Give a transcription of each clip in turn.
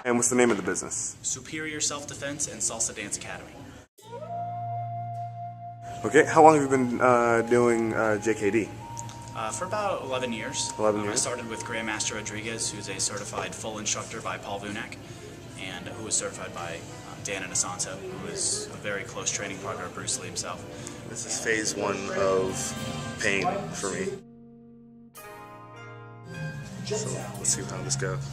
And what's the name of the business? Superior Self-Defense and Salsa Dance Academy. Okay, how long have you been doing JKD? For about 11 years. 11 years. I started with Grandmaster Rodriguez, who's a certified full instructor by Paul Vunak, and who was certified by Dan Inosanto, who is a very close training partner of Bruce Lee himself. This is phase 1 of pain for me. So let's see how this goes.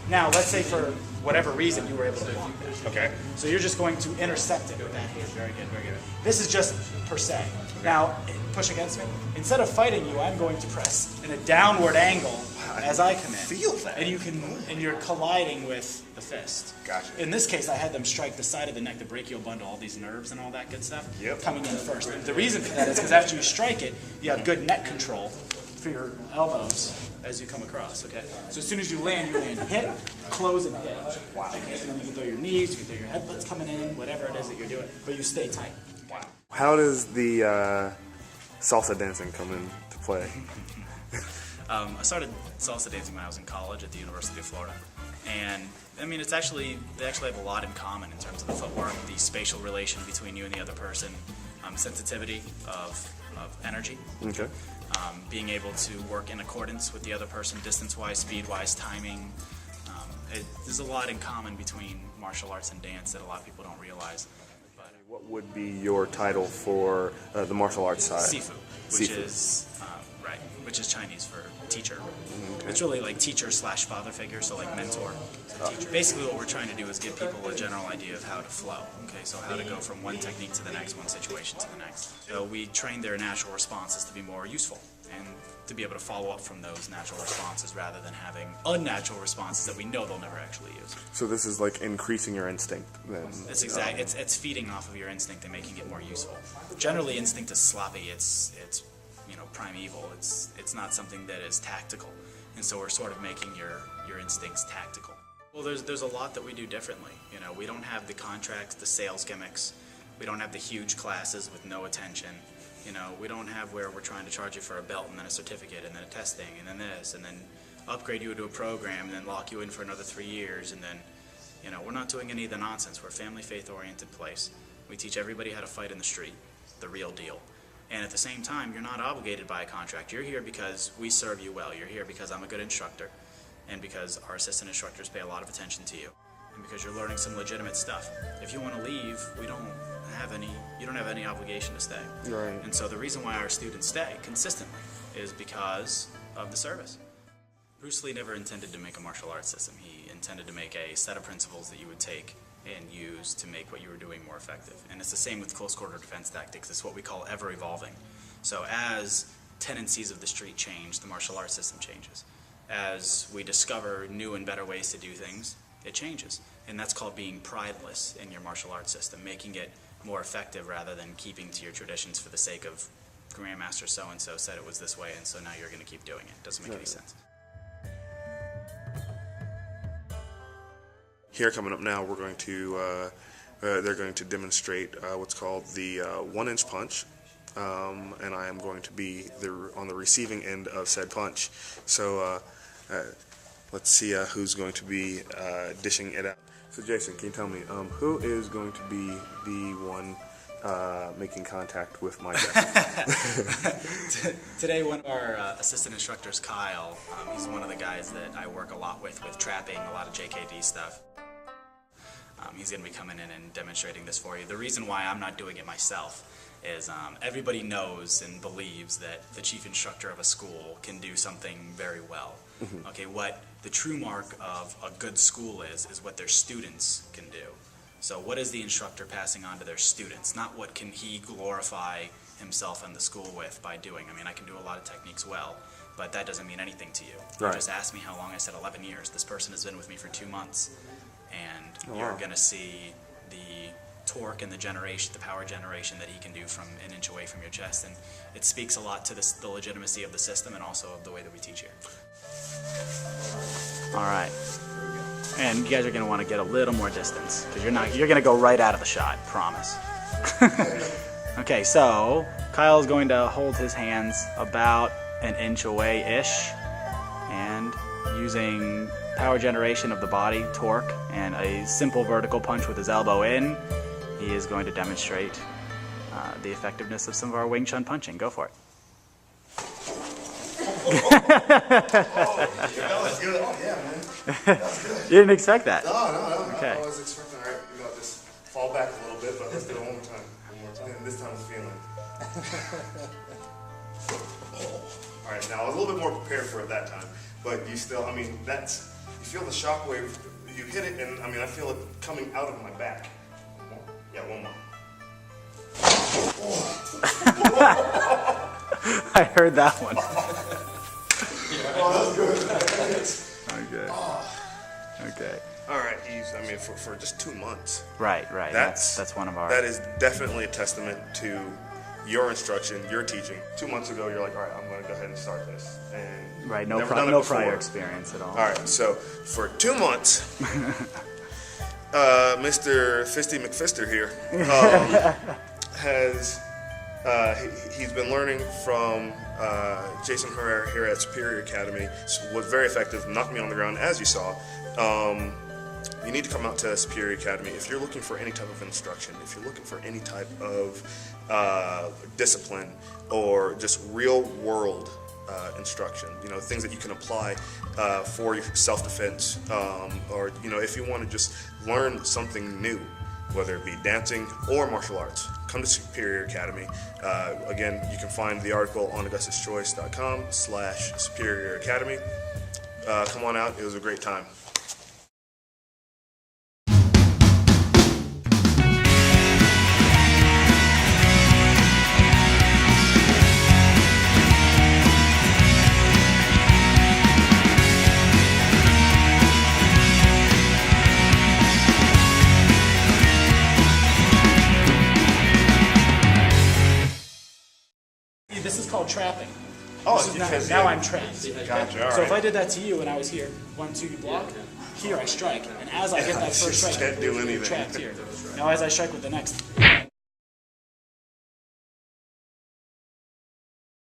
Now, let's say for whatever reason you were able to block it. Okay. So you're just going to intercept it with that hand. Very good, very good. This is just per se. Now, push against me. Instead of fighting you, I'm going to press in a downward angle as I come in. Feel that. And you're colliding with the fist. Gotcha. In this case, I had them strike the side of the neck, the brachial bundle, all these nerves and all that good stuff coming in first. The reason for that is because after you strike it, you have good neck control for your elbows as you come across, okay? So as soon as you land hit, close, and hit. Wow. Okay, so then you can throw your knees, you can throw your headbutts coming in, whatever it is that you're doing, but you stay tight. Wow. How does the salsa dancing come into play? I started salsa dancing when I was in college at the University of Florida, and I mean they actually have a lot in common in terms of the footwork, the spatial relation between you and the other person, sensitivity of energy. Okay. Being able to work in accordance with the other person, distance-wise, speed-wise, timing. There's a lot in common between martial arts and dance that a lot of people don't realize. But What would be your title for the martial arts side? Sifu, which is Chinese for teacher. Okay. It's really like teacher / father figure, so like mentor. So teacher. Basically what we're trying to do is give people a general idea of how to flow. Okay, so how to go from one technique to the next, one situation to the next. So we train their natural responses to be more useful and to be able to follow up from those natural responses rather than having unnatural responses that we know they'll never actually use. So this is like increasing your instinct then? It's exact. It's feeding off of your instinct and making it more useful. Generally, instinct is sloppy. It's primeval. It's not something that is tactical, and so we're sort of making your instincts tactical. Well, there's a lot that we do differently. We don't have the contracts, the sales gimmicks. We don't have the huge classes with no attention. We don't have where we're trying to charge you for a belt and then a certificate and then a testing and then this and then upgrade you to a program and then lock you in for another 3 years and then, we're not doing any of the nonsense. We're a family, faith-oriented place. We teach everybody how to fight in the street, the real deal. And at the same time, you're not obligated by a contract. You're here because we serve you well. You're here because I'm a good instructor and because our assistant instructors pay a lot of attention to you and because you're learning some legitimate stuff. If you want to leave, you don't have any obligation to stay. Right. And so the reason why our students stay consistently is because of the service. Bruce Lee never intended to make a martial arts system. He intended to make a set of principles that you would take and use to make what you were doing more effective. And it's the same with close quarter defense tactics. It's what we call ever evolving. So as tendencies of the street change, the martial arts system changes. As we discover new and better ways to do things, it changes. And that's called being prideless in your martial arts system, making it more effective rather than keeping to your traditions for the sake of Grandmaster so-and-so said it was this way and so now you're going to keep doing it. Doesn't make any sense. Here coming up now, we're going to they're going to demonstrate what's called the 1-inch punch, and I am going to be on the receiving end of said punch. So let's see who's going to be dishing it out. So Jason, can you tell me who is going to be the one making contact with my desk? Today, one of our assistant instructors, Kyle, he's one of the guys that I work a lot with trapping, a lot of JKD stuff. He's going to be coming in and demonstrating this for you. The reason why I'm not doing it myself is everybody knows and believes that the chief instructor of a school can do something very well. Mm-hmm. Okay, what the true mark of a good school is what their students can do. So what is the instructor passing on to their students? Not what can he glorify himself and the school with by doing. I mean, I can do a lot of techniques well, but that doesn't mean anything to you. Right. You just asked me how long. I said 11 years. This person has been with me for 2 months. And you're going to see the torque and the power generation that he can do from an inch away from your chest. And it speaks a lot to the legitimacy of the system and also of the way that we teach here. All right. And you guys are going to want to get a little more distance because you're going to go right out of the shot, promise. Okay, so Kyle's going to hold his hands about an inch away-ish and using power generation of the body, torque, and a simple vertical punch with his elbow in, he is going to demonstrate the effectiveness of some of our Wing Chun punching. Go for it. That was good. Oh, yeah, man. That was good. You didn't expect that? No. Okay. I was expecting, all right, just fall back a little bit, but let's do it one more time. And this time it's feeling. All right, now I was a little bit more prepared for it that time, but you still, I mean, you feel the shock wave, you hit it, and I mean, I feel it coming out of my back. Yeah, one more. I heard that one. Oh, that was good. Okay. Okay. All right, I mean, for just 2 months. Right. That's one of our. That is definitely a testament to your instruction, your teaching. 2 months ago, you're like, all right, I'm going to go ahead and start this. And right, no prior experience at all. All right, so for 2 months, Mr. Fisty McFister here he's been learning from Jason Herrera here at Superior Academy. Was very effective, knocked me on the ground, as you saw. You need to come out to Superior Academy if you're looking for any type of instruction, if you're looking for any type of discipline or just real world instruction, things that you can apply for your self-defense, or if you want to just learn something new, whether it be dancing or martial arts, come to Superior Academy. Again, you can find the article on augustuschoice.com/Superior Academy. Come on out, it was a great time. This is called trapping. Oh, now I'm trapped. Gotcha. All So if right. I did that to you and I was here, 1, 2, you block. Here I strike, and as I hit that first strike, Can't do you're anything. trapped here. Now as I strike with the next,